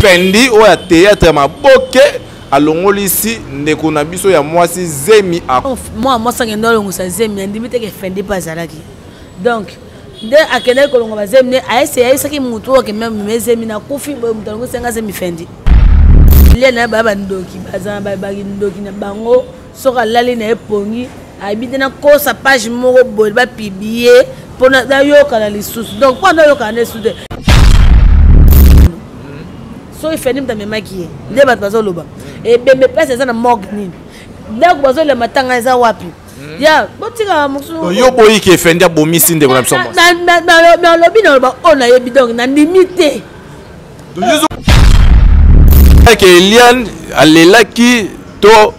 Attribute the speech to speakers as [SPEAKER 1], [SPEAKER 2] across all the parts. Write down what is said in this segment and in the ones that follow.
[SPEAKER 1] fendi o ya théâtre maboke alongoli ici ndeko na biso ya mwasi Zemi a
[SPEAKER 2] moi sanga ndolongo sa Zemi ndimite ke fendi bazalaki donc de akende kolongo ba Zemi aese saki mutu o ke même Zemi na kufi mutango senga Zemi fendi lena baba ndoki bazana ba ndoki na bango soka lali na epongi habite na kosa page moko boy ba publier pour na yoka na lisusu donc pendant yoka na lisusu so il fait nim ta memaki nde bat bazo loba e bembe place za na morgue ni donc bazo le matanga za wapi ya botika musu
[SPEAKER 1] yo boyi ke fendi abomisi nde bona biso mo
[SPEAKER 2] na lobi na ba ona yebi donc na limité
[SPEAKER 1] que Eliane alelaki to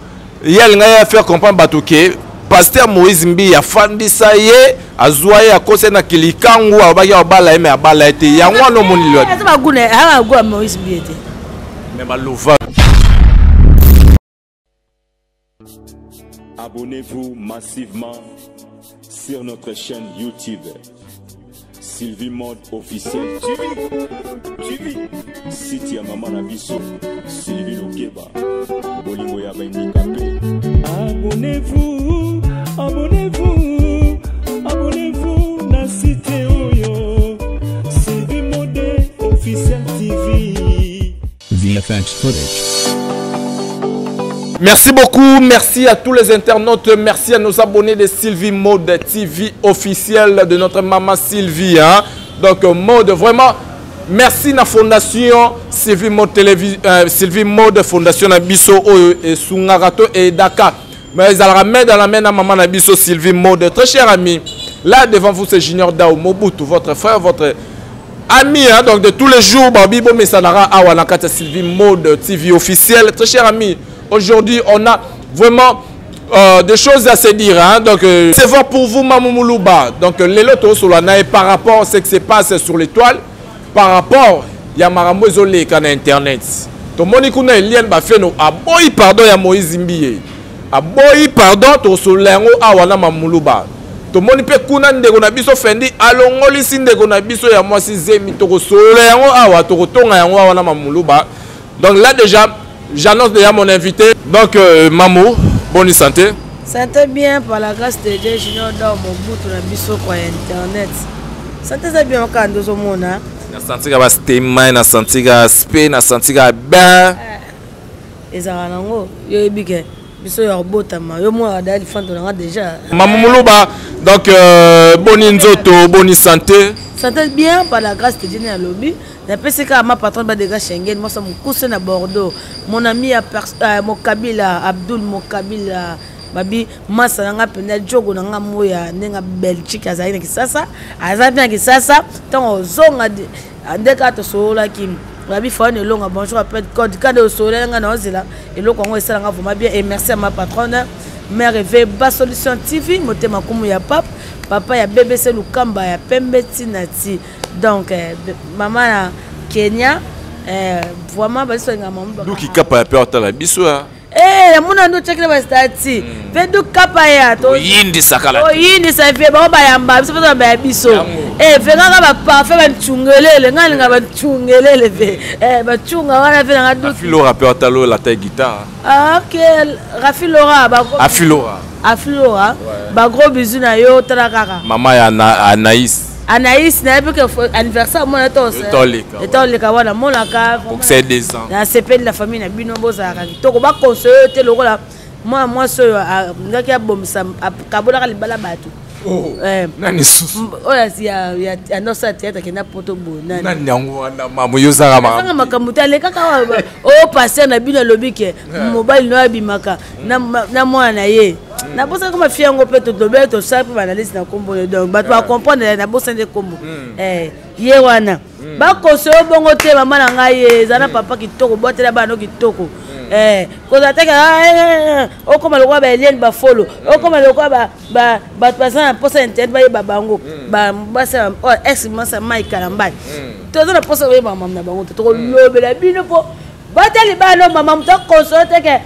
[SPEAKER 1] yalinga ya faire comprendre bato ke pasteur Moïse Mbi ya fandisa ye azwa ye akose na kilikangu abaki abala eme abala ete yango wana moni lo
[SPEAKER 2] eza bagune ha agwa Moïse Mbi ete
[SPEAKER 1] mais balova.
[SPEAKER 3] Abonnez-vous massivement sur notre chaîne YouTube Sylvie Mode officiel. Suivi. Site ya Maman Nabiso, Sylvie Lokeba, Bolingo ya handicapé. Abonnez-vous, abonnez-vous, abonnez-vous na site oyo. Sylvie Mode officiel TV.
[SPEAKER 4] VFX footage.
[SPEAKER 1] Merci beaucoup, merci à tous les internautes, merci à nos abonnés de Sylvie Mode TV officiel de notre maman Sylvie. Hein? Donc Mode, vraiment, merci à la fondation Sylvie Mode Sylvie Mode Fondation Nabiso et Sungarato et Dakar. Mais ils ramènent dans la main à maman Nabiso Sylvie Mode. Très cher ami, là devant vous c'est Junior Dao Mobutu, votre frère, votre ami, hein? Donc de tous les jours, Babibo Mesanara Awanakata Sylvie Mode TV officiel. Très cher ami. Aujourd'hui, on a vraiment des choses à se dire. Hein? Donc, c'est vrai pour vous, Mamou Moulouba. Donc, les lotos sur la naïe par rapport à ce qui se passe sur l'étoile, par rapport à Yamarambo Zolé qui a Internet. Donc, Monikouna Eliane Bafeno a boy pardon à Moïse Mbiye. A boy pardon to solengo awana Mamoulouba. To Monipe Kuna Ndego Biso Fendi, alongoli Sindego Biso ya moi si Zemi to solengo awa to tonga yango awana Mamoulouba. Donc là déjà, j'annonce déjà mon invité. Donc, Mamou, bonne santé.
[SPEAKER 2] Santé bien par la grâce de Dieu. Junior dans mon bout de la biso quoi internet. Santé ça bien quand nous sommes là.
[SPEAKER 1] Na santé ka bastéma, na santé ka spé, na santé ka ben.
[SPEAKER 2] Ezara nango yo ebike biso ya botama yo moi dali fando nga déjà.
[SPEAKER 1] Mamou Moulouba. Donc bonne nzoto, bonne santé.
[SPEAKER 2] Santé bien par la grâce de Dieu na lobby. D'après que ma patronne va dégager Schengen, moi ça me couche à Bordeaux. Mon ami Mokabila, Abdul Mokabila, Babi, Massa nanga pena jogo nanga moya nenga Belgique azaina kisasa, azabina kisasa, tant zonga ndeka to sola kim. Babi fone longa bonjour appelle code code au soleil nga na zela et lo kongo esala nga vraiment bien et merci à ma patronne mère rêve bas solution TV motema kumu ya papa ya BBC Lukamba ya Pembe Tinati. Donc, maman à Kenya, vraiment, c'est un maman.
[SPEAKER 1] Donc, il capable de perdre la bisou.
[SPEAKER 2] Eh, mon ando check le stati. Fais du capaya.
[SPEAKER 1] Yindi sakala.
[SPEAKER 2] Oh, yindi ça fait bon bayamba. C'est pas un biso. Eh, fais nga ba parfait ba tchungelele, nga nga ba tchungelele fe. Eh, ba tchunga wana fe nga do.
[SPEAKER 1] Afilora perdre la taille guitare.
[SPEAKER 2] Ah, OK, Rafilora ba.
[SPEAKER 1] Afilora.
[SPEAKER 2] Afilora. Ba gros bisous na yo tala kaka.
[SPEAKER 1] Maman ya Anaïs.
[SPEAKER 2] Anaïs n'a pas que anniversaire mon atos. Étant le kawana mon laka.
[SPEAKER 1] Donc c'est des ans.
[SPEAKER 2] La CP de la famille na bino boza ka. To ba conseiller te lokola. Moi so ngaki ya bomisa kabola ka libala batu.
[SPEAKER 1] Oh. Nani susu.
[SPEAKER 2] Oya ya no sa théâtre ki na poto bo nani.
[SPEAKER 1] Nani yango wana mamu yo zanga mama.
[SPEAKER 2] Sanga makamuta le kaka o passer na bino lobike. Mobile no abimaka na mwana na ye. Na bosa comme fille ngo peut te dober to ça pour analyse na kombo donc ba to comprendre na bosa de kombo ye wana ba conseiller bongo te mama na ngai zana papa kitoko botela bano kitoko ko za taka o koma lokwa ba Eliane ba follow o koma lokwa ba passer posa internet ba bango ba sa ex masa Mike Kalambai to zana posa we mama na bango to lobela bino po bateli bano mama mta conseiller te ke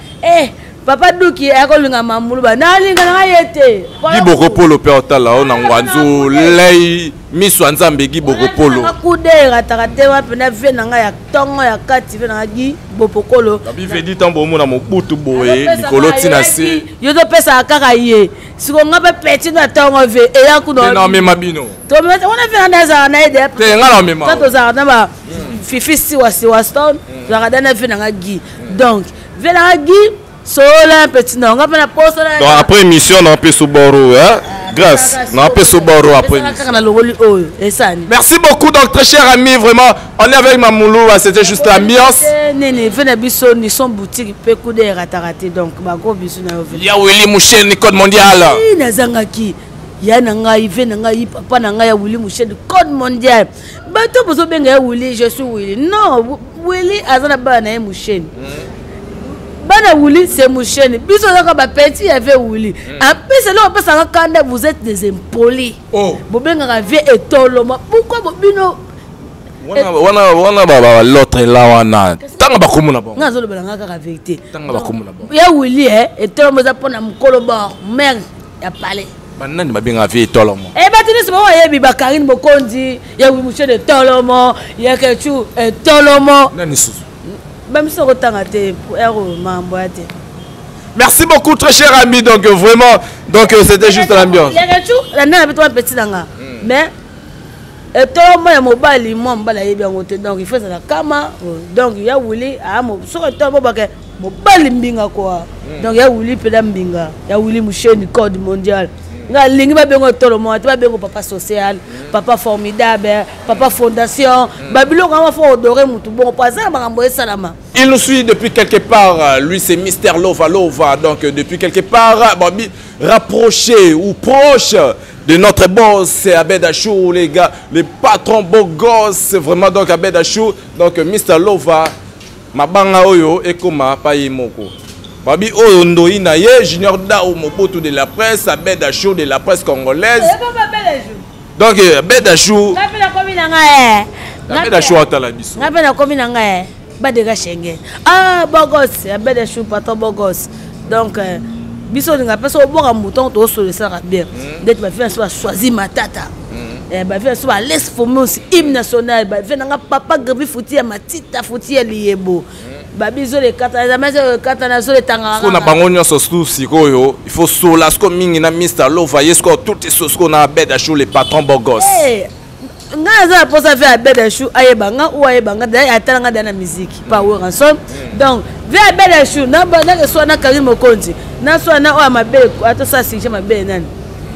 [SPEAKER 2] papa duki akolinga mamuluba nalinga na yete
[SPEAKER 1] Giboko polo pertala ona ngwanzo lei miswa nzambe Giboko polo
[SPEAKER 2] akudera takate wapi na vie nanga ya tongo ya kati vie nanga gi bopokolo
[SPEAKER 1] Kabi vedi tambo mona mobutu boye likolo tina se
[SPEAKER 2] yo to pesa kaka ye siko ngabe petit na tongo ve e ya kuno
[SPEAKER 1] na mema bino
[SPEAKER 2] to meta ona vie na za na ide
[SPEAKER 1] te ngala mema
[SPEAKER 2] tato za na ba fifi si wa stone za kadana vie nanga gi donc vie nanga gi sola petit non ngapa na poste là
[SPEAKER 1] donc après émission on peut soboro hein grâce on peut soboro après merci beaucoup donc très cher ami vraiment on est avec Mamoulou c'était juste l'ambiance
[SPEAKER 2] nene venez biso ni son boutique pe kude ratarate donc ba gros biso na
[SPEAKER 1] il y a Willy Mouchen code mondial
[SPEAKER 2] na zangaki ya na ngai ve na ngai papa na ngai ya Willy Mouchen code mondial ba to bozo benga ya Willy je suis Willy non Willy azana ba na Mouchen Bana Willy, c'est Mouchen. Biso zaka ba petit y avait Willy. Après c'est là on peut savoir quand vous êtes des impolis. Oh. Bobenga ravi et toloma. Pourquoi bobino?
[SPEAKER 1] Wana baba l'autre là wana. Tanga ba komuna bon.
[SPEAKER 2] Ngazo le balanga ka vérité.
[SPEAKER 1] Tanga ba komuna bon.
[SPEAKER 2] Ya Willy et toloma za pona mukolo ba mer ya palais.
[SPEAKER 1] Banani babenga vie et toloma.
[SPEAKER 2] Eh batini c'est bon ya biba Karine Bokondi, ya Willy Mouchen et toloma, ya Kechu et toloma.
[SPEAKER 1] Nani susu. Merci beaucoup très cher ami donc vraiment donc c'était juste l'ambiance.
[SPEAKER 2] Mais tout le monde mobile moi mbala yebi ngote donc il faut ça la kama donc ya Willy a mo so to bobake mobile mbinga quoi donc ya Willy peda mbinga ya Willy Mouchen code mondial nga lingi ba bengo to le monde ba bengo papa social papa formidable papa fondation babilo kama fo odorer mutu bon paza ba salama.
[SPEAKER 1] Il nous suit depuis quelque part, lui c'est Mister Lova Lova, donc depuis quelque part, rapproché ou proche de notre boss, c'est Abed Achou, les gars, les patrons beaux gosses, vraiment donc Abed Achou, donc Mister Lova, Mabanga Oyo, Ekoma, Paye Moko. Babi Oyo Ndoina Ye, Junior Dao Mopoto de la presse, Abed Achou de la presse congolaise. Donc Abed Achou, Abed Achou à Talabiso.
[SPEAKER 2] Badega Schengen. Ah, bogos, ya bede chou pato bogos. Donc biso nga peso boka mouton to so le sera bien. D'être ma fille soit choisi matata. Ba fille soit laisse former aussi hymne national, ba fille nga papa gabi fouti ya matita fouti ya liebo. Ba biso le katana mais katana so le tanga.
[SPEAKER 1] On a bango nyonso souci koyo, il faut sola sko mingi na Mister Lova yesko tout ce qu'on a bede chou les patrons bogos.
[SPEAKER 2] Nga za posa faire Abed Achou ayebanga ou ayebanga d'ailleurs atalanga dans la musique pas ou ransom donc vers Abed Achou na que soit na Karine Mokonzi na soit na o mabe ato ça c'est mabe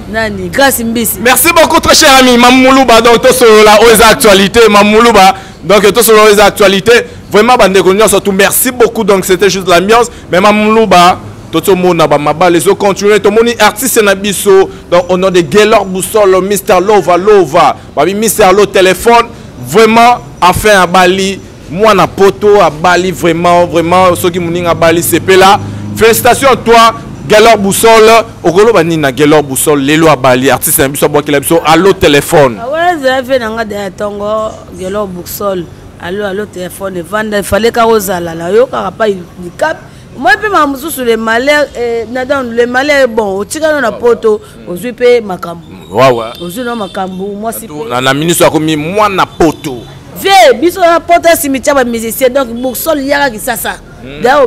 [SPEAKER 2] nani grâce mbisi.
[SPEAKER 1] Merci beaucoup très cher ami Mamoulouba donc to sur la aux actualités Mamoulouba donc to sur les actualités vraiment bande connaissance surtout merci beaucoup donc c'était juste l'ambiance mais Mamoulouba tout le monde a les autres continuer tout le monde artiste na biso donc au nom de Gaylor Boussole Mister Lova Lova babi Mister Lo téléphone vraiment a fait un bali moi na poto a bali vraiment ceux qui mouni a bali c'est là félicitations à toi Gaylor Boussole okolo bani na Gaylor Boussole lelo a bali artiste na biso bokela biso allo téléphone
[SPEAKER 2] ah ouais ça fait nanga de tongo Gaylor Boussole allo téléphone vendre fallait ka ozala la yo ka pas ni cap. Moi, je peux sur les malheurs, les malheurs, bon, au tigano na poto, aux UP, Makambu.
[SPEAKER 1] Ouais, ouais.
[SPEAKER 2] Aux UP, Makambu, moi, c'est.
[SPEAKER 1] La ministre a commis moi na poto.
[SPEAKER 2] Viens, biso na poto, cimetière, musicien, donc, Boussole, yara qui ça.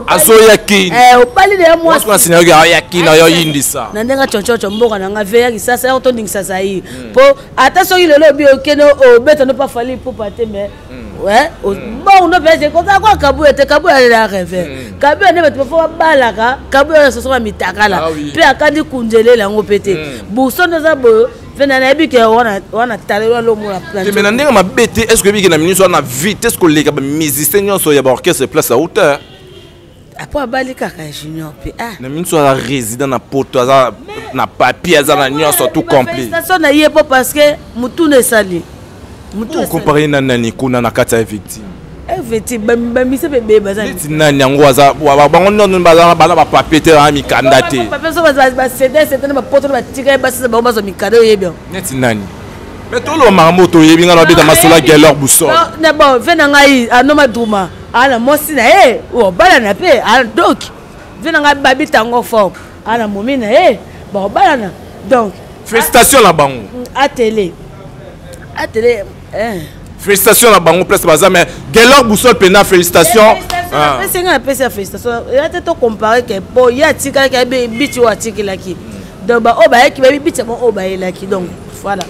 [SPEAKER 1] Aso yakin.
[SPEAKER 2] Au pali de moi.
[SPEAKER 1] Parce qu'on s'est dit yakin, na yo yindi ça.
[SPEAKER 2] Ndenga choncho mboka na nga veya qui ça, on tourne ça ça y. Po, attention, il est lobby au keno, au bête, ne pas fallu pour partir, mais. Ouais, bon, on a fait comme ça, quoi, Kabou était Kabou à la rêve. Kabou n'est pas pour Balaka, Kabou ce soit Mitakala. Puis à Kandi Kundele, la pété. Bousson de Zabo, Venabi qui on a talé l'homme.
[SPEAKER 1] Mais maintenant, ma bête, est-ce que la ministre a vitesse que les musiciens sont orchestre place à hauteur?
[SPEAKER 2] Après Balika Junior,
[SPEAKER 1] la ministre a résident dans poto, na papier, na nion sont tout complet.
[SPEAKER 2] Ça n'a pas parce que Moutou ne sali.
[SPEAKER 1] Vous comparez nani kuna na kata victime.
[SPEAKER 2] Victime bami se bébé bazali.
[SPEAKER 1] Nani ngwaza wa bango non bazala bala ba papete ha mikandate.
[SPEAKER 2] Papa so ba c'est na ba poto ba tika ba se ba bazo mikado yebio.
[SPEAKER 1] Neti nani. Mais tout le mamoto yebi ngana bita masola Gaylor Boussole.
[SPEAKER 2] Na bon vena ngai anoma duma. Ala mosi na o bala na pe al doki. Venanga babi tango fort. Ana momina bon balana. Donc
[SPEAKER 1] félicitations la bango.
[SPEAKER 2] À télé.
[SPEAKER 1] Félicitations la bango place baza mais Gelor Boussol pena félicitations.
[SPEAKER 2] Félicitations. Il a été comparé que bon il y a tika qui bitu wa tikila ki. Donc ba oba qui babi bitu bon oba la ki donc voilà.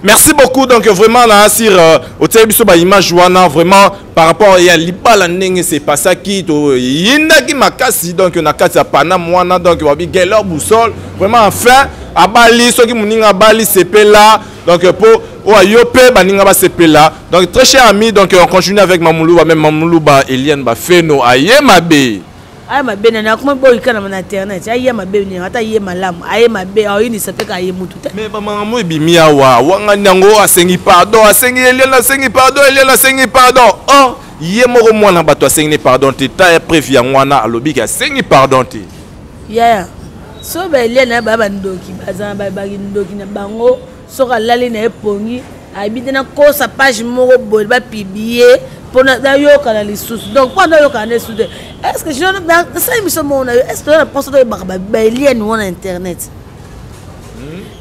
[SPEAKER 1] Merci beaucoup donc vraiment là sur au télévision ba image wana vraiment par rapport à libala ndenge c'est pas ça qui to yinda ki makasi donc na kati ya pana mwana donc wabi Gelor Boussol vraiment enfin abali soki muninga abali CP là donc pour Oyope baninga ba CP là donc très cher ami donc on continue avec Mamoulou même Mamoulou ba Eliane ba Feno aye mabe.
[SPEAKER 2] Aye mabe na kuma boy kana na internet aye mabe ni ata aye malamu aye mabe ayini sepeka aye mutu te
[SPEAKER 1] mais ba mamu ebimi awa wanga nyango asengi pardon asengi Eliane asengi pardon Eliane asengi pardon oh ye moko mwana bato asengi pardon te ta prévu ya mwana alobi ka asengi pardon te
[SPEAKER 2] yeah so ba Eliane ba bandoki bazana ba ndoki na bango soka lali na epongi abite na kosa page moko boy ba publier pour na yoka na lisusu donc pendant yoka na lisusu est-ce que je dans ça émission mon est-ce que la poste de ba Eliane on internet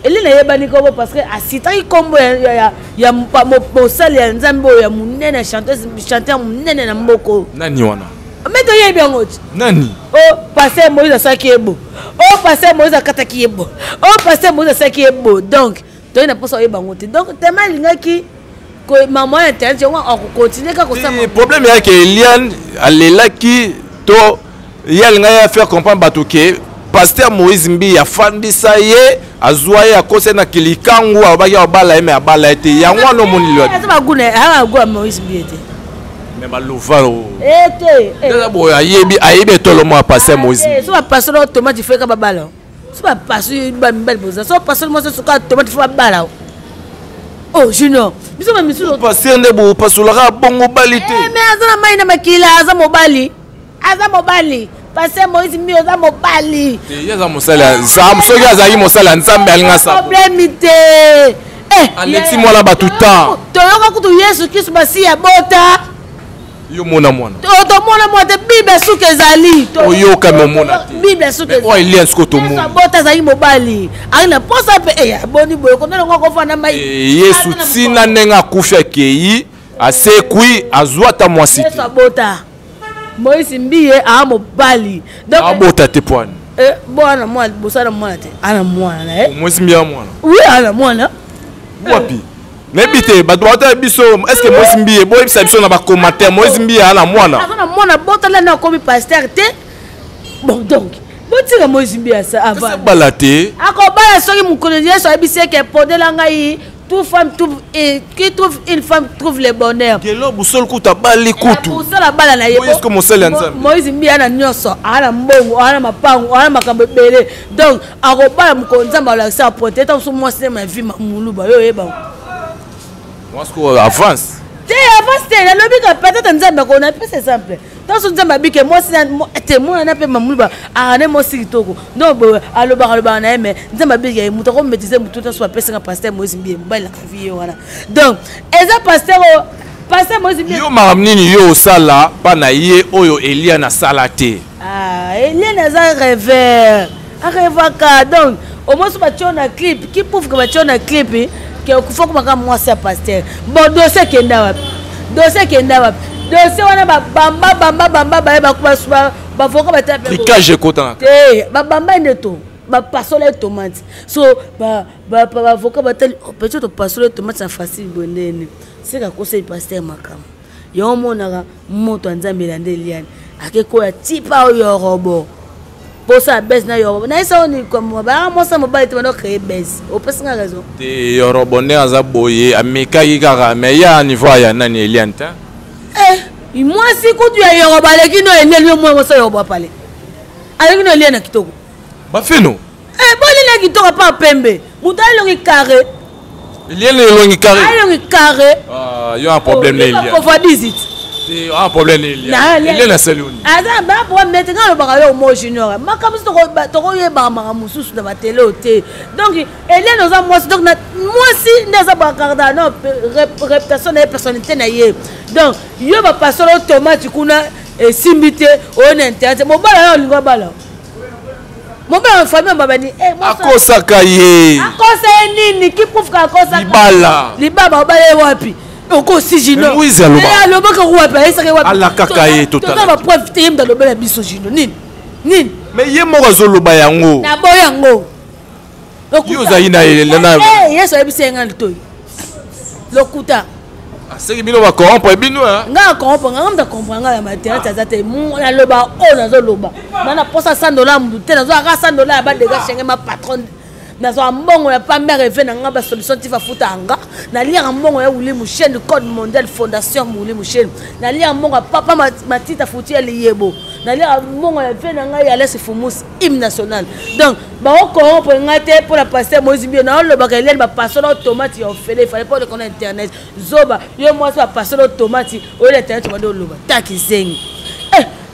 [SPEAKER 2] Eliane yebani ko parce que asita ikombo ya mo sali ya nzambo ya munene chanteur munene na mboko
[SPEAKER 1] nani wana
[SPEAKER 2] mais to yebi ngoti
[SPEAKER 1] nani
[SPEAKER 2] oh passer Moïse Sakiebo oh passer Moïse Katakiebo oh passer Moïse Sakiebo donc to na poste yeba ngoti donc tellement lingaki ko maman internet on continue ka ko ça
[SPEAKER 1] le problème est que Eliane alelaki to yel nga faire comprendre batuke pasteur Moïse Mbi ya fandisa ye azwa ye akose na kilikangu abaki abala me abala ete yango no monilo
[SPEAKER 2] ata bagune ha go Moïse Mbi ete
[SPEAKER 1] mais balovalo
[SPEAKER 2] ete
[SPEAKER 1] eza boya ayebi tolo mo pasteur Moïse
[SPEAKER 2] so ba pasteur automate fait ka babala so ba pasteur ba mbel boza so pasteur mo so ka automate fait babala oh junior biso ba misu
[SPEAKER 1] pasteur ndebo pasolaka bongo balite
[SPEAKER 2] mais azana mai na makila aza mobali pasteur Moïse Mbi aza mobali
[SPEAKER 1] yeza mosala nzambe soki azali mosala nzambe alinga sa
[SPEAKER 2] problème te
[SPEAKER 1] alexi mwana batuta
[SPEAKER 2] toyoka kutu Yesu Kristo basi ya bota
[SPEAKER 1] yo mona mwana
[SPEAKER 2] to mona mwana te bible suke ezali
[SPEAKER 1] oyoka me mona te
[SPEAKER 2] bible suke
[SPEAKER 1] o Eliane sko to mona
[SPEAKER 2] bota zali mobali alina posa pe ya boni boyo ko ndelo ngoko fana mai
[SPEAKER 1] Yesu tina nenga kufa keyi asekui azwata mwasi
[SPEAKER 2] Yesu abota Moïse Mbi a mobali
[SPEAKER 1] donc abota te poane
[SPEAKER 2] bona mwana bosana mwana te ana mwana
[SPEAKER 1] Moïse Mbi a mwana
[SPEAKER 2] oui ana mwana
[SPEAKER 1] wapi nebite bato bata biso est-ce que Moïse Mbi boy bisa biso na ba commentaire Moïse Mbi ana mwana
[SPEAKER 2] bota la na komi pasteur te bon donc botira Moïse Mbi ça avant
[SPEAKER 1] balate
[SPEAKER 2] akobala soki mukolo Yesu abise ke podela ngai toute femme qui trouve une femme trouve le bonheur
[SPEAKER 1] Gelor Boussol kuta bali kutu
[SPEAKER 2] pour ça la bala na yebo
[SPEAKER 1] est-ce que mosala nzambe
[SPEAKER 2] Moïse Mbi ana nyoso ana mbongo ana mapango ana makambo belé donc akobala mukolo nzamba ala sa protéger so moi c'est ma vie mamuluba yo yeba
[SPEAKER 1] moi ce qu'on avance
[SPEAKER 2] te avance te la lobi ka peut-être nzamba ko na peu c'est simple dans son nzamba bi ke moi c'est témoin na pe mamuluba ana mo sikitoko non bo aloba na mais nzamba bi ke muto ko métiser muto to so pesa pasteur Moïse Mbi mbala ka vie wana donc eza pasteur Moïse Mbi
[SPEAKER 1] yo maramnini yo sala pa na ye oyo Eliane sala te
[SPEAKER 2] Eliane eza rêveur arrêvaka donc au moins ba tchona clip qui prouve que ba tchona clip que faut que ma moi c'est pasteur bon dossier kenda wapi dossier wana ba bamba ba foka ba tape
[SPEAKER 1] cliquage kota
[SPEAKER 2] ba bamba ndeto ba pasole tomate so ba foka ba tel peut-être pasole tomate c'est facile bonene c'est ka conseil pasteur makam yo monaka moto nzambe la Eliane akeko ya tipa yo robo pour ça baisse na yo na ça on comme ba moi ça mobile te no créer baisse au parce que raison
[SPEAKER 1] te yo robonne aza boye ameka yikaka mais ya niveau ya nani Eliane ta
[SPEAKER 2] moi si ko tu ya yo ba le kino Eliane moi ça yo ba parler avec no Eliane kitoko
[SPEAKER 1] ba feno
[SPEAKER 2] bon Eliane kitoko pas pembe mutali longi carré
[SPEAKER 1] Eliane longi carré yo un problème na Eliane
[SPEAKER 2] faut faire visite
[SPEAKER 1] c'est un problème Eliane na saloni
[SPEAKER 2] ada ba pour mettre ngalo ba yo mo junior makam to ko yeba mususu na ba télé hoté donc Eliane oza moi donc moi si neza ba karda non réputation na personnalité na ye donc yo ba passer automate kuna simbité on internet mo bala yo lingo bala Mon père famille m'a dit
[SPEAKER 1] akosa kaye
[SPEAKER 2] akosa nini qui prouve qu'akosa libala obale wapi oko si jino
[SPEAKER 1] Moïse aloba
[SPEAKER 2] aloba ko wapi esa wapi
[SPEAKER 1] ala kakaye total
[SPEAKER 2] to ba profiter dans le bel biso jino nini
[SPEAKER 1] mais ye moko azoloba yango
[SPEAKER 2] na boyango
[SPEAKER 1] yo zaina elena
[SPEAKER 2] yeso ebise ngal toy lokuta
[SPEAKER 1] c'est que bino va corrompre bino hein
[SPEAKER 2] nga corrompre nga mda comprendre la matière tazate mu na loba o na zo loba na posa $100 mu te na zo aka $100 ba dega chenge ma patron na zo mbongo ya pa mère ve na nga ba solution tifa futa anga na lire mbongo ya wuli mu chaîne code mondial fondation wuli mu chaîne na lire mbongo papa matita futi ya liyebo na lire mbongo ya ve na nga ya laisse fumus hymne national donc ba o corrompre nga te pour la passer Moïse Mbie na lo ba ka lire ba passer tomate ya ofele il fallait pas de connaître internet zoba yo moi ça passer tomate o le internet ba do loba takizengi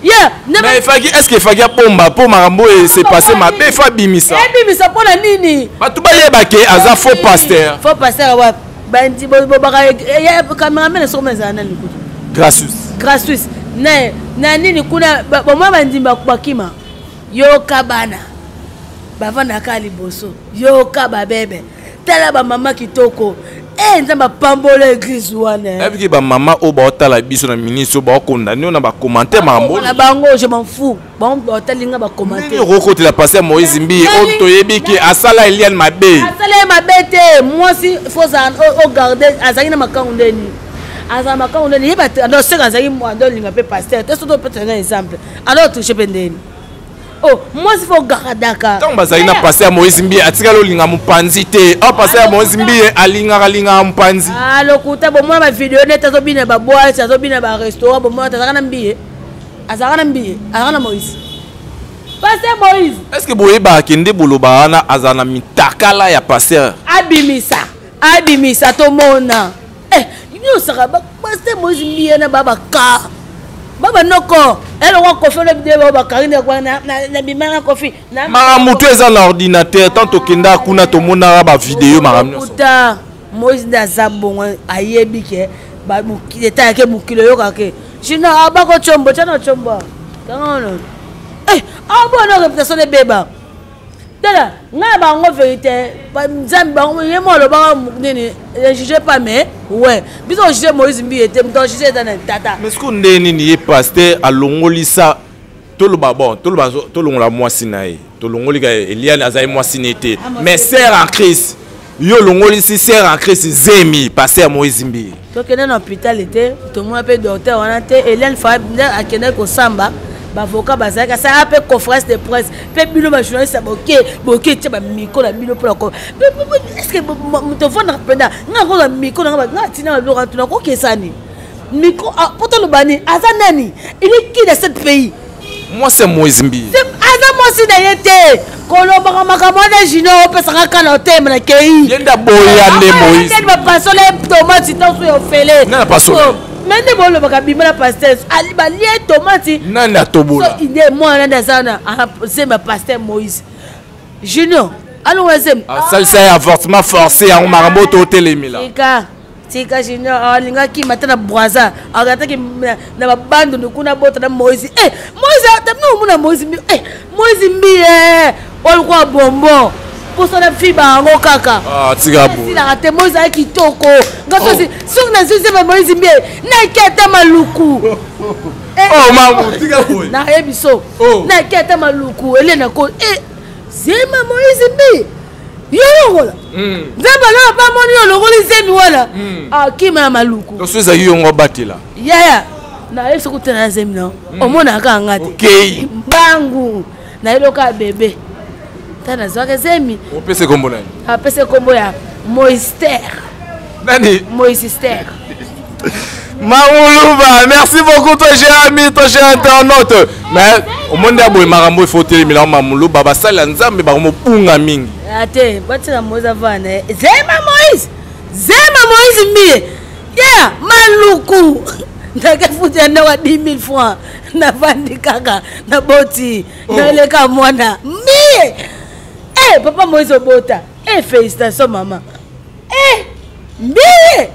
[SPEAKER 2] yeah,
[SPEAKER 1] mais est-ce que Fagi a pomba pour Marambo et c'est passé ma bé Fabimisa.
[SPEAKER 2] Bimisa pour la nini.
[SPEAKER 1] Ba tu ba yeba ke aza faux pasteur.
[SPEAKER 2] Faux pasteur wa bandi bo ba ya cameraman sur mes anal likutu. Gracious. Na nini kuna bo mwa bandi bakima. Yo kabana. Bavana kali boso. Yo kaba bebe. Tala ba mama kitoko. Nzamba pambola église wana.
[SPEAKER 1] Est-ce que ba maman o ba otala biso na ministre ba condamné na ba commenter Marambo.
[SPEAKER 2] Na bango je m'en fous. Bon otalinga ba commenter.
[SPEAKER 1] Ni roko te la passer Moïse Mbie o toyebi ki asala Eliane Mabe.
[SPEAKER 2] Asala Mabe te moi si faut au garder azali na makangu ndeni. Azali makangu ndeni yeba alors c'est azali moi ndolinga pe pasteur. Te soto peut un exemple. Alors toucher pendeni. Oh, moi il faut garadaka.
[SPEAKER 1] Tant bazali na passer à Moïse Mbie atika lo linga mupanzi te. O passer à Moïse Mbie alinga mupanzi.
[SPEAKER 2] Ah lokuta bo moi ma vidéo net azobina ba boîte, azobina ba restaurant, bo moi tazaka Mbie. Azaka Mbie, azaka Moïse. Passer Moïse.
[SPEAKER 1] Est-ce que boyeba kende boloba na azana mitakala ya passer? Abimisa
[SPEAKER 2] to mona. Yo saka ba passer Moïse Mbie na baba ka. Baba noko elle on kofi le vidéo ba karine kwa na bimana kofi na
[SPEAKER 1] Maramutu eza na ordinateur tant okenda kuna to mona ba vidéo Maramutu
[SPEAKER 2] puta Moïse ndaza bongo ayebi ke ba mukile ta ke mukile yo kake china abako chombo chana chombo kangono abona réputation de beba dala nga ba ngo vérité ba nzambe ba ngo yemo lo ba nini juger pas mais ouais biso juger Moïse Mbie était donc juger dans tata
[SPEAKER 1] mais ce qu'on ndeni ni pasteur alongolisa toloba bon tolongola mwasi nae tolongoli ka Eliane azai mwasi nete mais sœur en Christ yo longolisi sœur en Christ zemi pasteur Moïse Mbie
[SPEAKER 2] to kena na hôpital était to mo pe docteur wana te Eliane fa akena ko samba bavoka bazaka ça appelle conférence de presse pe bino ba journaliste boké tcha ba micro na bino pour ko est-ce que to vendre penda nga ko micro nga tina lo rentuna ko kesani micro poto lo bani azanani il est qui de ce pays
[SPEAKER 1] moi c'est Moïse Mbie
[SPEAKER 2] aza moi si na yete ko lo ba makamwa na jino pesa ka kana tem na kei
[SPEAKER 1] yenda boya ne Moïse
[SPEAKER 2] ba pasole tomate tanso yo fele
[SPEAKER 1] na pasole
[SPEAKER 2] mende bolo baka bimela pasteur ali ba lié tomate
[SPEAKER 1] nana tobola
[SPEAKER 2] so ide moi na dazana c'est ma pasteur Moïse Junior allons wazem
[SPEAKER 1] ça c'est avortement forcé en Marambo to telemila
[SPEAKER 2] tika Junior alinga ki matana braza agata ki na babando ndukuna bota na Moïse Moïse tamno muna Moïse Moïse Mbie olukwa bombo posona fiba ngo kaka
[SPEAKER 1] tika bo
[SPEAKER 2] sila rate Moïse aki toko ngaso si sur na sisi ba Moïse Mbie na keta maluku
[SPEAKER 1] mamu tika bo
[SPEAKER 2] na ebiso na keta maluku elena ko zema Moïse Mbie yo ngola nzamba la ba moni yo longoli zemi wala akima maluku
[SPEAKER 1] to soza yo ngo batela
[SPEAKER 2] yaya na yeso kutana zemi no omona ka ngati
[SPEAKER 1] okay
[SPEAKER 2] bangu na iloka bebe tana zwaka zemi
[SPEAKER 1] opese kombo nani
[SPEAKER 2] apese kombo ya Moïster
[SPEAKER 1] nani
[SPEAKER 2] Moïster
[SPEAKER 1] Mamouluba, merci beaucoup ton cher ami, ton cher internaute. Mais au monde de Marambo il faut te dire Mamouluba ba sala nzambe ba mo punga mingi.
[SPEAKER 2] Ate, batina moza vana. Zema Moïse Mbie. Yeah, maluku. Ndaka futa na wa 10,000 francs. Na vandi kaka, na boti, na leka mwana. Mbie. Papa Moïse Obota. Félicitations maman. Mbie.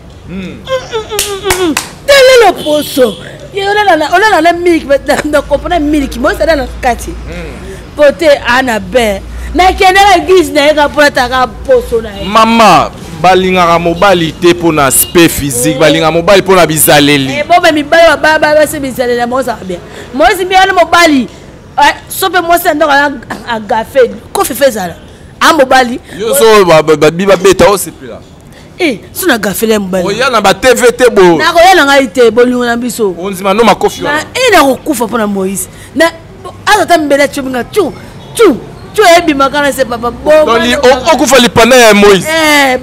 [SPEAKER 2] Tele le poso. On a la milk, on a compris milk. Moi, c'est dans le quartier. pote ana be na kenera église na eka pour ta poso na
[SPEAKER 1] Maman balinga mobali te pour aspect physique balinga mobali pour na bizaleli
[SPEAKER 2] bon mais mibali ba se bizaleli na mo ça bien moi si bien mobali sope moi c'est ndoko a gafé ko fe zala a mobali
[SPEAKER 1] yo so ba beta o c'est plus là
[SPEAKER 2] suna gafele mobali
[SPEAKER 1] oya na ba TVT bo
[SPEAKER 2] na ko yela ngai te bolingo na biso
[SPEAKER 1] onzima no makofi
[SPEAKER 2] na ina ko kufa pona Moïse na azata mbele chubinga tu ebi makana se papa bo
[SPEAKER 1] doli okufa lipana ya Moïse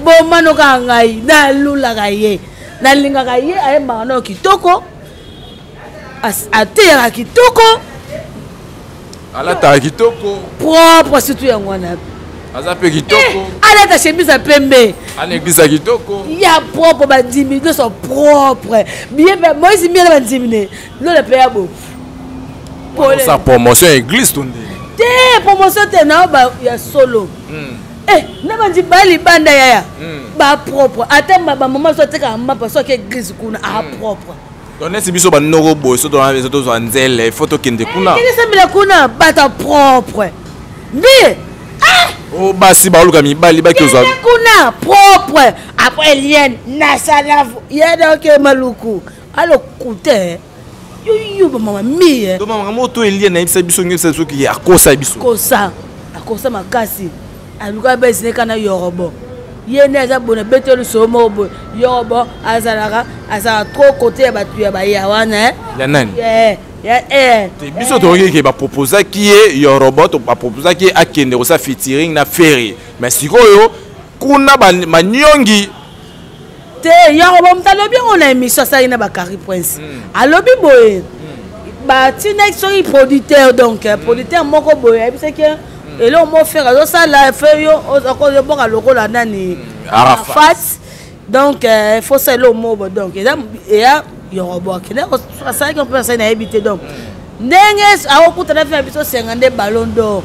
[SPEAKER 2] bo mano ka ngai na lula ka ye na linga ka ye aye mano kitoko ate ya kitoko
[SPEAKER 1] ala ta kitoko
[SPEAKER 2] propre surtout ya ngwana
[SPEAKER 1] aza pe kitoko
[SPEAKER 2] ala ta chemise pembe
[SPEAKER 1] ana église kitoko
[SPEAKER 2] ya propre ba 10 000 sont propres bien Moïse bien ba 10 000 non le paya bo
[SPEAKER 1] pour sa promotion église tonde
[SPEAKER 2] te promotion te na ba ya solo na bandi bali banda ya ba propre atema ba maman so teka mapa so ke église kuna a propre
[SPEAKER 1] donc nesi biso ba noko boy so to zo nzele photo kende kuna
[SPEAKER 2] kini sembila kuna bata propre bi
[SPEAKER 1] oh basi ba oluka mibali ba kozwa
[SPEAKER 2] kuna propre après lien na sala ya donc maluku alo kute yo mama mie
[SPEAKER 1] to mama moto elie na ibisa biso ngisa so ki akosa biso
[SPEAKER 2] akosa makasi aluka besine kana yorobo yene aza bona betelo somo bo yorobo azalaka asa trop côté ya batu ya baya wana
[SPEAKER 1] ya nani
[SPEAKER 2] te
[SPEAKER 1] biso to ke ba proposer ki e yorobo to ba proposer ki akende ko sa featuring na ferry mais sikoyo kuna ba manyongi
[SPEAKER 2] te yorobo mtalobi on a émission ça ina ba Carrie Prince alobi boye ba tinex so producteur donc producteur moko boye c'est que et là on m'a fait ça la fait yo encore yo boka lokola nani Arafat donc il faut ça le mot donc et ya yorobo qui là ça qu'on peut ça na habiter donc ndenge akokuta na fait biso 50 ballon d'or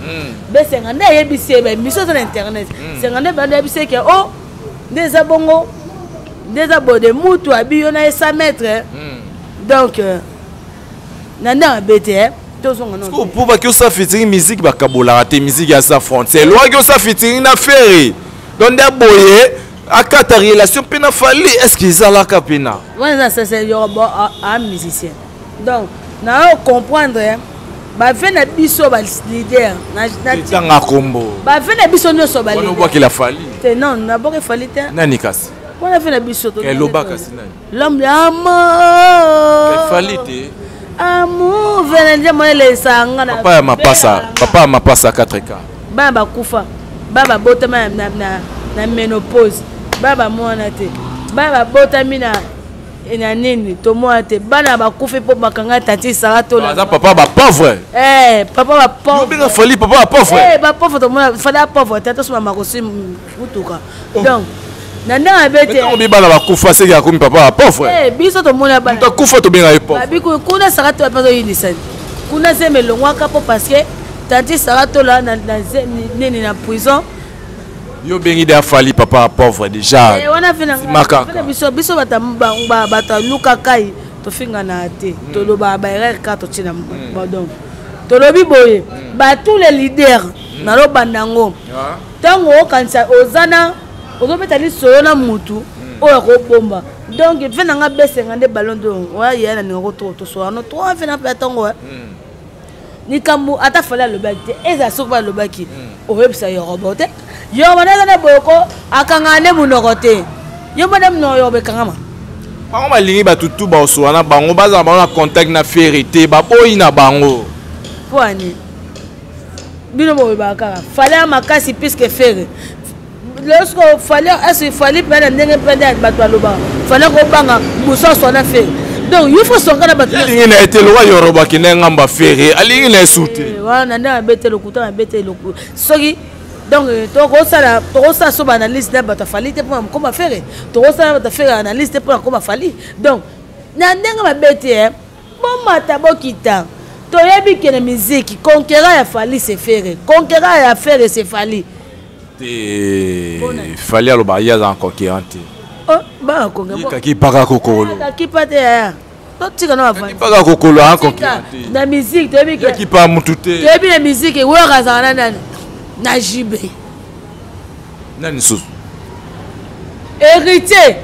[SPEAKER 2] be 50 yebise be biso sur internet 50 ballon yebise que oh des abongo des abonnés mutu abiyo na 100 mètres donc nana bete
[SPEAKER 1] pour ba que ça featuring musique ba kabola te musique ya sa frontière loi que ça featuring na ferry donc des boye akata relation pena fali est-ce qu'ils a la kapena
[SPEAKER 2] ouais ça c'est yobo un musicien donc na comprendre ba fait na biso ba leader na
[SPEAKER 1] tanga kombo
[SPEAKER 2] ba fait na biso no so ba leader
[SPEAKER 1] on voit qu'il a fallu
[SPEAKER 2] non na boke fali te
[SPEAKER 1] nani kasi
[SPEAKER 2] on a fait na biso to
[SPEAKER 1] loba kasi nani
[SPEAKER 2] l'homme l'amour
[SPEAKER 1] fali te
[SPEAKER 2] amour venez moi les sanga na
[SPEAKER 1] papa ya mapasa 4K
[SPEAKER 2] baba kufa baba botama na ménopause baba mwana te baba botami na nini to mwana te bana ba kufa po bakanga tati sarato la
[SPEAKER 1] papa ba pauvre
[SPEAKER 2] papa ba pauvre
[SPEAKER 1] bien fali papa ba pauvre
[SPEAKER 2] ba pauvre to mwana fala pauvre tata so mama ko sim mutuka donc nanda abete
[SPEAKER 1] on bi bana ba kufa se ya komi papa ba pauvre
[SPEAKER 2] biso to mwana bana
[SPEAKER 1] to kufa to benga pauvre
[SPEAKER 2] babi kuna sarato pa so yinisa kuna se melongwa kapo parce que tati sarato la na nini na prison
[SPEAKER 1] yo bengi de fali papa pauvre déjà
[SPEAKER 2] wana fina biso bata luka kai to finga na te to loba ba erreur to tina donc to lobi boye ba tous les leaders na lo bandango tango kanisa ozana ozobeta li solo na mutu oya ko bomba donc fina nga besenga nde ballon d'or wa yana ni ko to so ano to fina pa tango ni kambu ata fala lo bakte eza soba lo baki o websa yo robote yo mana na boko akangane munoko te yo madam no yo be kangama
[SPEAKER 1] bango balingi batutu baso wana bango baza bango na contact na vérité baboyi na bango
[SPEAKER 2] poani bino bo bakara fala makasi puisque faire lorsque fallait prendre ndenge prendre bato aloba fallait ko banga muso so na faire donc il faut songa na bato
[SPEAKER 1] alingi na été loi yoroba ki na ngamba ferré alingi na souté
[SPEAKER 2] wana na bete le couteau na bete le soki donc to ça so analyse na bato fallait te pour comment faire to ça bato faire analyse pour comment fallait donc na ndenge ba bete bon mata bokita to yebi que la musique conquérant ya fallait se faire conquérant ya faire se fallait
[SPEAKER 1] fallait aloba ya za conquérant
[SPEAKER 2] oh ba conquérant
[SPEAKER 1] kaki paka kokolo
[SPEAKER 2] kaki pate ya tika na bavandi
[SPEAKER 1] pas kokolo en concurrent
[SPEAKER 2] na musique toyebi
[SPEAKER 1] qui pas mutute
[SPEAKER 2] toyebi na musique weyo kazala nani na jibe
[SPEAKER 1] nani susu
[SPEAKER 2] héritier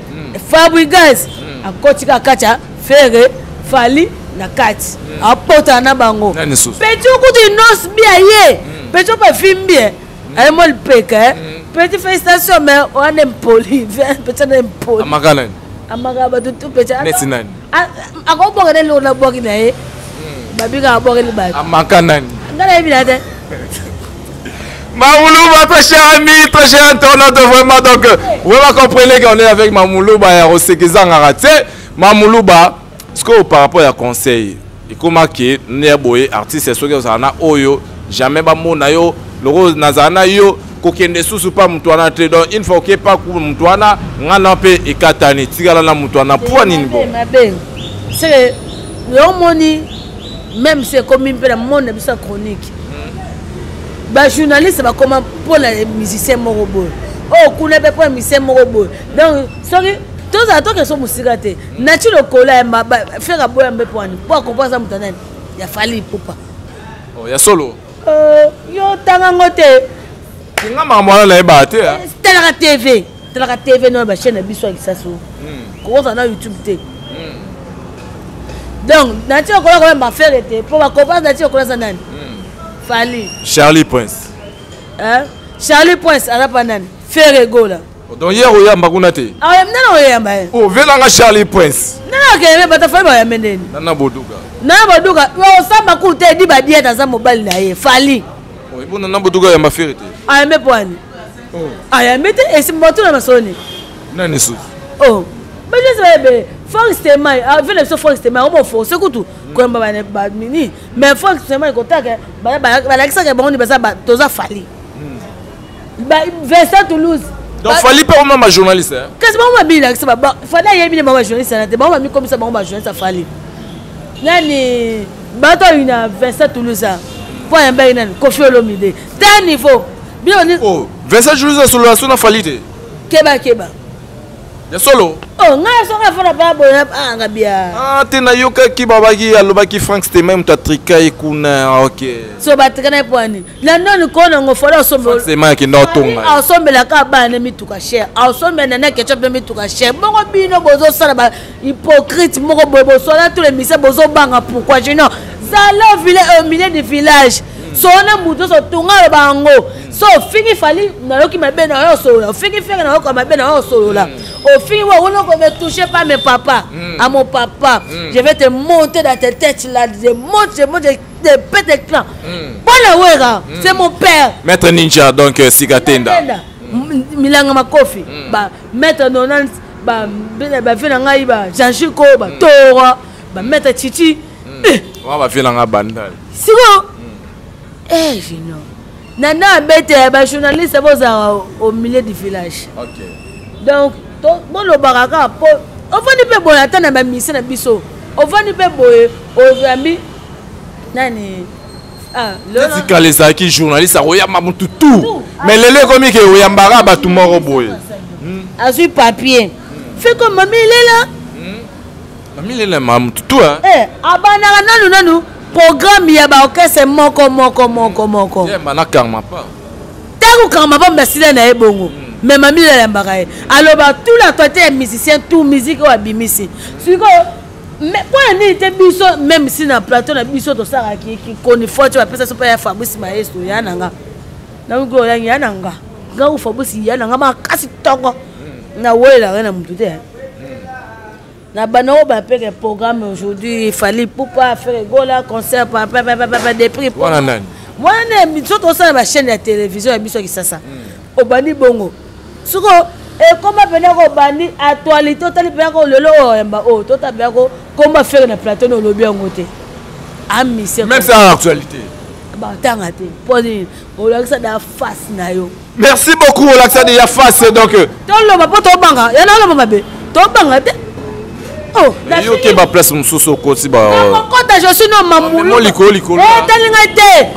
[SPEAKER 2] Fabrigas akotika kacha fere fali na kati apota na bango
[SPEAKER 1] nani susu
[SPEAKER 2] petit okuti nos bien ye petit pas film bien ay mol peke petit félicitations mais on est poli petit on est poli
[SPEAKER 1] amaka
[SPEAKER 2] amaka tout petit
[SPEAKER 1] nesi nani
[SPEAKER 2] akobonga ne lo na boki na ye babika aboki ba
[SPEAKER 1] amaka nani
[SPEAKER 2] ngala ebina te
[SPEAKER 1] Mamoulouba, très cher ami, très cher internaute, vraiment, donc, vous comprenez qu'on est avec Mamoulouba et Rosekizan Arate. Mamoulouba, ce que par rapport à conseil, et comment que Néboé, artiste, c'est ce que vous avez oyo, jamais bamou na yo, le rose nazana yo, kokende sous pas mutwana te donc une fois que pas ku mutwana ngana pe ekatani tigala na mutwana pour nini bon.
[SPEAKER 2] C'est le moni, même c'est comme une peu la monde de sa chronique. Bah journaliste va comment pour les musiciens morobo oh kuna be pour musicien morobo donc sorry tous à toi que sont musikate nature le cola faire boya mbe pour comprendre ça mutanani ya fali popa
[SPEAKER 1] Oh ya solo
[SPEAKER 2] yo tanga ngote
[SPEAKER 1] nga mama na ebate
[SPEAKER 2] telaka TV no ba chaîne biso akisaso ko ça na YouTube te donc nature cola quand même faire été pour comprendre nature cola ça nani Fali.
[SPEAKER 1] Charlie Prince.
[SPEAKER 2] Hein? Charlie Prince, à la banane. Ferrego là.
[SPEAKER 1] Donc hier, il y a Magunate.
[SPEAKER 2] Ah, non, il y a
[SPEAKER 1] oh, venez Charlie Prince.
[SPEAKER 2] Non, il y a pas de
[SPEAKER 1] Nana Boduga.
[SPEAKER 2] Nana Boduga. On s'en va coûter 10 badiers dans un mobile. Fali.
[SPEAKER 1] Oh, il y a Nana Boduga, il y a ma fierté.
[SPEAKER 2] Ah, mais point. Ah, il y a mis et c'est mon tour à ma sonne.
[SPEAKER 1] Non, n'est-ce pas?
[SPEAKER 2] Oh. Mais je sais pas. Forest Mai, avec le Forest Mai, on faut c'est tout. Comme mini, mais Forest Mai contact, Alexa que bon ni basa toza Fali. Vincent Toulouse.
[SPEAKER 1] Donc Fali pas vraiment ma journaliste.
[SPEAKER 2] Qu'est-ce que moi bi là, c'est pas Fali y a mis ma journaliste là, c'est bon mi comme ça bon ma journaliste Fali. Nani bato une Vincent Toulouse. Pour un bain nan Kofi Olomide. D'un niveau. Bien
[SPEAKER 1] oh, Vincent Toulouse sur la sona Fali.
[SPEAKER 2] Keba.
[SPEAKER 1] Ya solo.
[SPEAKER 2] Oh, nga songa fona ba bo anga bia.
[SPEAKER 1] Ah, tena yoka ki babaki alobaki Frank c'était même ta trika ikuna. OK.
[SPEAKER 2] So batikana poani. La non ko na ngofola sombe.
[SPEAKER 1] C'est moi qui ndo tonga.
[SPEAKER 2] A sombe la ka ba na mituka cher. A sombe na ketchup na mituka cher. Bongo bino bozo sala ba hypocrite moko bobo so la tous les messieurs bozo banga pourquoi je non. Zala village au milieu du village. So na muto so tunga bango. So fini Fali na loki mabe na yo solo. Fini fini na loki mabe na yo solo là. Au fini on ne me toucher pas mes papas. À mon papa, je vais te monter dans tes têtes là, je monte de péter clan. Voilà wera, c'est mon père.
[SPEAKER 1] Maître Ninja donc Sikatenda.
[SPEAKER 2] Milanga Makofi. Ba maître Nonan ba vina ngai ba Janchiko ba Tora ba maître Chichi.
[SPEAKER 1] On va faire un bandal.
[SPEAKER 2] Siko. Eh Vino. Nana bête ba journaliste au milieu du village.
[SPEAKER 1] OK.
[SPEAKER 2] Donc bon le baraka po on va ni pe boy atana ba mission na biso. On va ni pe boy o ami nani le
[SPEAKER 1] Tikalesa qui journaliste oya mamutu tout. Mais lele comme que oya mbara ba tout moro boy.
[SPEAKER 2] Azui papier. Fais comme mamie est là.
[SPEAKER 1] Mamie est là mamutu tout hein.
[SPEAKER 2] Eh abana nanu programme ya ba okese moko.
[SPEAKER 1] Yeah, mana karma pas.
[SPEAKER 2] Tango karma pas mbasila na ebongo. Mais mamie la mbaraye. Alors bah tout la toité musicien tout musique ou abimisi. Siko mais pour un été biso même si na plateau na biso to sara qui connaît fort tu vas penser sur pas Fabrice Maestro yananga. Na ngo yananga. Ga u Fabrice yananga ma kasi tongo. Na wela na mutu te. Na banao ba peke programme aujourd'hui il fallait pour pas faire gola concert pas des prix.
[SPEAKER 1] Voilà nani.
[SPEAKER 2] Moi ne biso to sara ba chaîne de télévision ya biso qui ça. Obani bongo. Suko et comment venir au bani actualité totali bien ko lelo emba o tota bien ko comment faire na plateau no lobi ngote ami c'est
[SPEAKER 1] même c'est en actualité
[SPEAKER 2] ba tangate poni o la ça da face na yo
[SPEAKER 1] merci beaucoup o la ça de ya face donc
[SPEAKER 2] to lo ba poto banga ya na lo mabe to banga te oh
[SPEAKER 1] la yo ke ba place mususu ko si ba
[SPEAKER 2] ko ta je suis no mamulu
[SPEAKER 1] liko
[SPEAKER 2] eh talinga te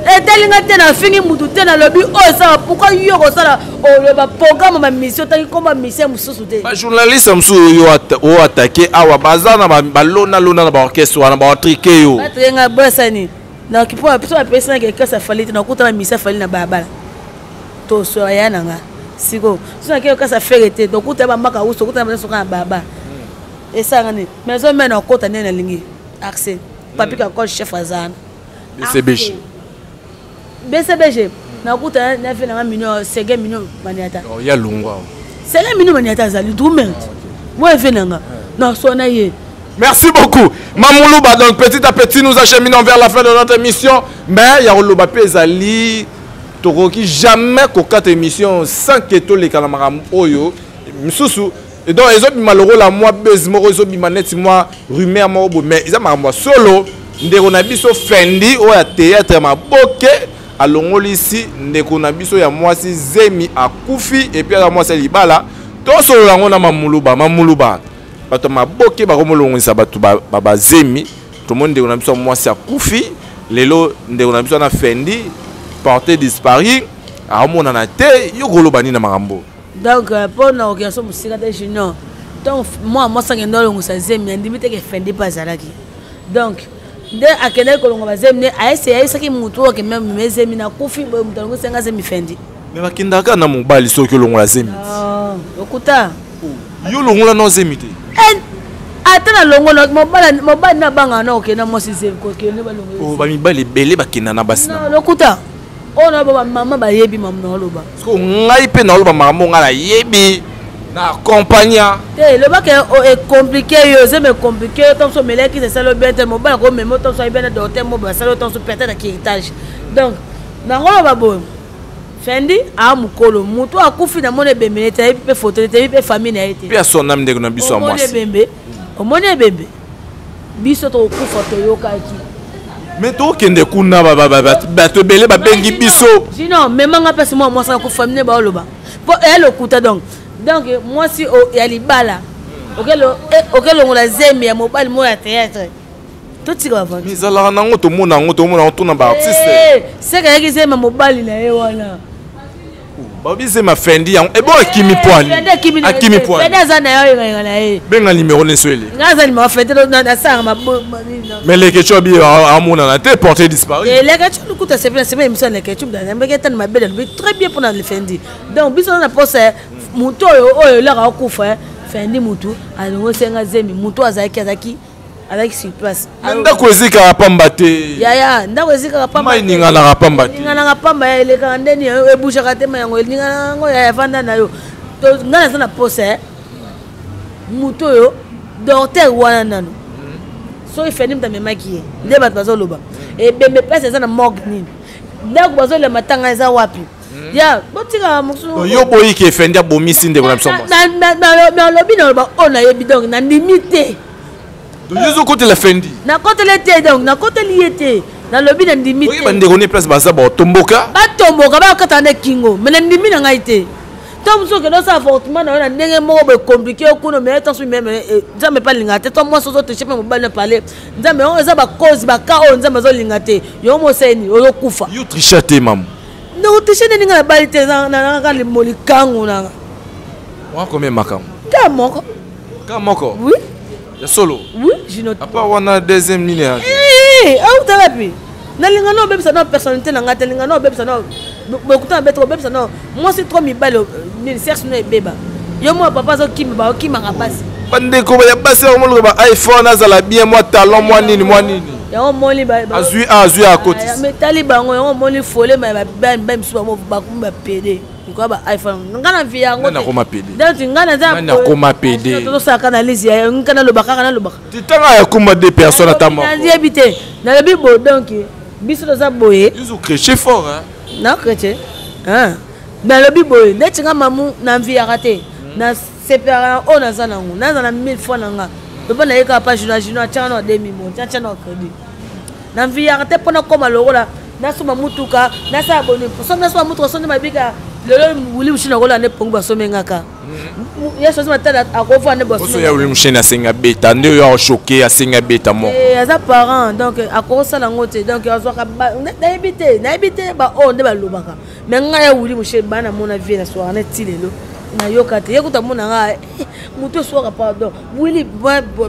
[SPEAKER 2] Et telinga tena fini mutu tena lobi oh ça pourquoi yo ko ça le programme ma mission tant comme mission mususu te.
[SPEAKER 1] Ba journaliste mususu yo attaquer awa bazana ba lona na ba orchestre wana ba triquer yo.
[SPEAKER 2] Ba trenga bossa ni. Na ki po personne personne que ça fallait na kuta na mission fallait na baba. To so ya nanga. Siko. So que ça fait été donc kuta ba maka uso kuta na so ka baba. Et ça ngani. Mais on mena kota na lingi. Accès. Papi ka ko chef azana.
[SPEAKER 1] BCBG.
[SPEAKER 2] BCBG. Na kuta na fait na million 5 millions maniata.
[SPEAKER 1] Oh ya lungwa.
[SPEAKER 2] 5 millions maniata za ludument. Moi fait nanga. Na so na ye.
[SPEAKER 1] Merci beaucoup. Mamoulouba, donc petit à petit nous acheminons vers la fin de notre émission. Mais il y a Louba Pezali, Toroki, jamais qu'au 4 émissions sans que tous les calamars oyo. Moussou. Et donc ils ont malheureux la moi bezmoro ils ont bimanet moi rumeur moi mais ils ont moi solo. Ndekonabiso fendi ou à théâtre ma boke à l'ongoli ici ndekonabiso ya moi si zemi à Koufi et puis à moi c'est libala. Tout solo la on a mamoulouba. Bato maboke bakomolongisa bato baba zemi tout le monde ndeko biso moi c'est Koufi lelo ndeko na biso na fendi porté disparu amona na te yokolo bani na makambo
[SPEAKER 2] donc pour na organisation musika de junior donc moi ça ngendo longisa zemi ndimite ke fendi bazalaki donc de akende ko longa bazemi a essayer saki mutu ke même zemi na Koufi mutango senga zemi fendi
[SPEAKER 1] mais bakindaka na mobali soki longola zemi
[SPEAKER 2] ah okuta
[SPEAKER 1] yo longola no zemi te
[SPEAKER 2] atana longo na mobali na banga na okena mo sise ko kene ba longo
[SPEAKER 1] o ba mibali belé bakina na basi na
[SPEAKER 2] lokuta ona ba mama ba yebi mam na loba
[SPEAKER 1] so ngai pe na loba makambo ngala yebi na accompagna
[SPEAKER 2] te le ba ke est compliqué yo c'est me compliqué tant so meleki c'est ça le bien mobali ko memo tant so bien de hôtel mo ba ça le tant so peut-être à étage donc na ngolo ba bon fendi a mukolo mutu akufi na mone bembe te pe photo te pe famille na été
[SPEAKER 1] pe son âme ndeko na biso moi
[SPEAKER 2] bembe o mone bembe biso to kufa to yokaki
[SPEAKER 1] mais to kende kuna ba to belé ba bengi biso
[SPEAKER 2] sinon même nga pesi moi ça ko famille ba loba pour elle okuta donc moi si o ya libala okelo ngola zemi ya mobile mo ya théâtre tout tika va
[SPEAKER 1] mais ala nango to mona to na ba artiste
[SPEAKER 2] c'est que yaki zemi mobile na ye wana
[SPEAKER 1] babise ma fendi ya e bon akimi poani fendi
[SPEAKER 2] za na yo ngana ye
[SPEAKER 1] benga numéro ne swele
[SPEAKER 2] ngaza ni ma fendi na sa ma
[SPEAKER 1] mais les ketchup bi amona na te porté disparu
[SPEAKER 2] et les ketchup kuta c'est bien émission les ketchup dans mbeke tan ma belle très bien pour le fendi donc biso na pose muto oyo la ka kufa fendi mutu alongo senga zemi mutu azaki sur place
[SPEAKER 1] ndako ezika pamba te
[SPEAKER 2] ya ndako ezika pamba
[SPEAKER 1] mai ninga na pamba te
[SPEAKER 2] ninga na pamba ele ka ndeni e boucha ka te mayango ninga ngo ya vanda na yo to ngana sana pose muto yo docteur wana nano so ifeni mta memaki nde bat bazo loba e bembe pesa sana morgue nini ndako bazo le matanga eza wapi ya botika musu
[SPEAKER 1] yo boyi ke fendi abomisi ndeko na biso
[SPEAKER 2] na lobi na ba ona yebi donc na limite
[SPEAKER 1] donc yezo côté la fendi
[SPEAKER 2] na côté l'été donc na côté liété na lobi na limite
[SPEAKER 1] oui bande ko ne place baza ba tomboka
[SPEAKER 2] ba kata na kingo mais na ndimi na ngai te tom so que dans ça fortement na ndenge moko be compliqué okuno mais tant so même nzambe pas linga te tom moi so te chepe mo ba parler nzambe on eza ba cause ba ka on nzambe zo linga te yo mo seni o kufa
[SPEAKER 1] yo trichate mam
[SPEAKER 2] no trichate ninga na balite na ka le molikango na
[SPEAKER 1] wa combien makam
[SPEAKER 2] ka moko oui
[SPEAKER 1] ya solo
[SPEAKER 2] oui je note
[SPEAKER 1] à part wana deuxième ligne
[SPEAKER 2] au thérapie na linga no bebisa na personnalité na ngata linga no bebisa na bokuta betro bebisa no moi c'est trop mi balo ni cherche no beba yo mo papa zo kimba ka basi
[SPEAKER 1] bande ko ya basi o mo ba iPhone azala bien moi talon moi nini
[SPEAKER 2] ya mo li ba
[SPEAKER 1] azui à côté
[SPEAKER 2] mais taliban yo mo li folé mais ba msuba mo ba kumba pede ko ba iPhone ngana via ngo
[SPEAKER 1] na ko mapede
[SPEAKER 2] donc ngana za
[SPEAKER 1] na ko mapede
[SPEAKER 2] to sa kana lisi ya ngana lobaka
[SPEAKER 1] titanga ya kuma deux personnes atama
[SPEAKER 2] na habité na le bibo donc biso za boye
[SPEAKER 1] ils ont créé fort hein
[SPEAKER 2] na créé mais le bibo de tinga mamu na via raté na séparer on na za nangu na 1000 fois nanga to ba na yeka pa juna tchano 2000 mo tchano crédit na via raté pona koma lokola na suma mutuka na sa abonné pour ça na suma mutuka sonde mabika le wuli mushina kola ne pongo basomengaka ya chose matala akova ne bosso
[SPEAKER 1] ya wuli mushina senga beta nde yo choqué a senga beta mo
[SPEAKER 2] aza parent donc akosa la ngote donc azwaka na habité ba o nde balobaka mais nga ya wuli mushina bana mona vie na soir na tilelo na yokate yekuta mona nga muto soir pardon wuli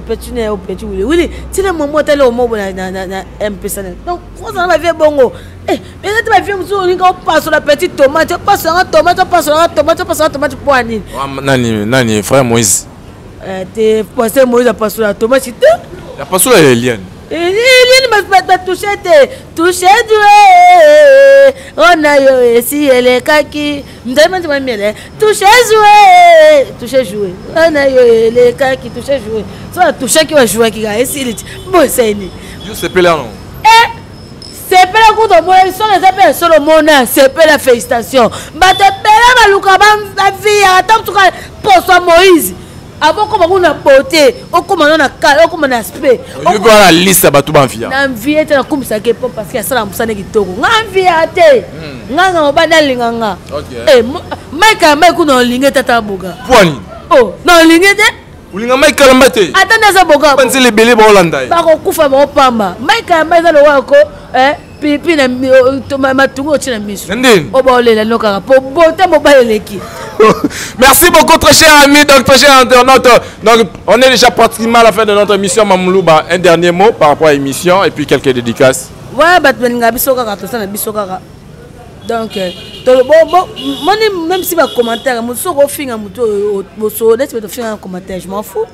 [SPEAKER 2] petit ne au petit wuli tile momo tele o mo na mpesa donc franchement na vie bongo mais tu vas faire un passe la petite tomate, passe la tomate, passe la tomate, passe la tomate pour Anine.
[SPEAKER 1] Nani, frère Moïse.
[SPEAKER 2] T'es passé Moïse à passer la tomate, c'est tout.
[SPEAKER 1] La passe la Eliane.
[SPEAKER 2] Eliane m'a touché, touché, on a eu ici, elle est kaki. M'demande ma mienne, touché, joué. On a eu les kaki, touché, joué. Soit touché qui va jouer, qui va essayer. Bon, c'est une.
[SPEAKER 1] Je sais pas là, non.
[SPEAKER 2] C'est pas la cour de moi, ils sont les appels sur le monde, c'est pas la félicitation. Mais tu peux pas la vie, attends, tu vas pour Moïse. Avant comme on a porté, on commence à cal, on commence à aspect.
[SPEAKER 1] On veut voir la liste à tout en vie.
[SPEAKER 2] En vie, tu as comme ça qui est pas parce qu'il y a ça dans le qui tourne. En vie, athée. Nanga on va dans l'inganga. Eh, Mike, Mike, on a l'ingé tata boga.
[SPEAKER 1] Poani.
[SPEAKER 2] Oh, non l'ingé de.
[SPEAKER 1] Ulinga Mike Kalambate.
[SPEAKER 2] Attendez ça boga.
[SPEAKER 1] Pensez les belés pour Hollande.
[SPEAKER 2] Ba ko kufa ba pamba. Mike, Mike dans le wako. Pipi na matungo tina miso. Oba olela nokaka po bota mobaleleki.
[SPEAKER 1] Merci beaucoup très cher ami, donc très cher internaute. Donc on est déjà pratiquement à la fin de notre émission Mamoulouba. Un dernier mot par rapport à l'émission et puis quelques dédicaces.
[SPEAKER 2] Ouais, bat beninga biso kaka to sana biso kaka. Donc bon même si va commentaire muso ko finga muto muso laisse me finga un commentaire, je m'en fous.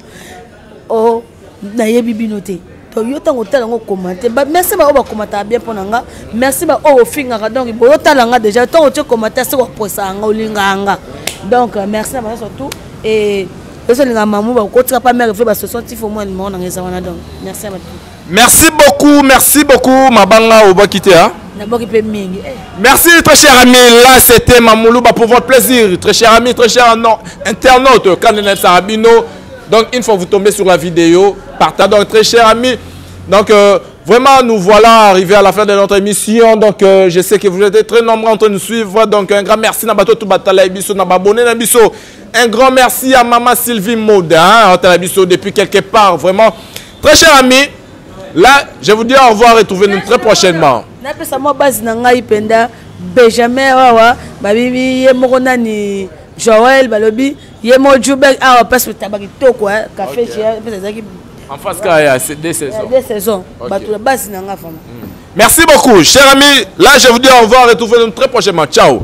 [SPEAKER 2] Oh, na yebi binoté. Yo tango tala ngo commenter merci ba o commenter bien pour nga merci ba o finga donc bo tala nga déjà tango tu commenter c'est ko posa nga olinganga donc merci na surtout et eso linga mamu ba ko tika pas mère fait ba 60 faut moi le monde ngeza wana donc merci à vous.
[SPEAKER 1] Merci beaucoup mabanga o ba quitter hein.
[SPEAKER 2] Merci
[SPEAKER 1] très cher ami, là c'était Mamoulouba pour votre plaisir, très cher ami, très cher internaute Kanel Sarabino. Donc, une fois que vous tombez sur la vidéo, partagez. Donc, très chers amis, donc vraiment, nous voilà arrivés à la fin de notre émission. Donc, je sais que vous êtes très nombreux en train de nous suivre. Donc, un grand merci à Bato Toubatala Ibiso, Nababone Nabiso. Un grand merci à Maman Sylvie Maudin, depuis quelque part. Vraiment, très chers amis, là, je vous dis au revoir et retrouvez-nous très prochainement. Joël Balobi yemo Djoubek a parce que tabaki toko café en face kaya c'est des saisons merci beaucoup chers amis, là je vous dis au revoir et retrouvez-nous très prochainement. Ciao.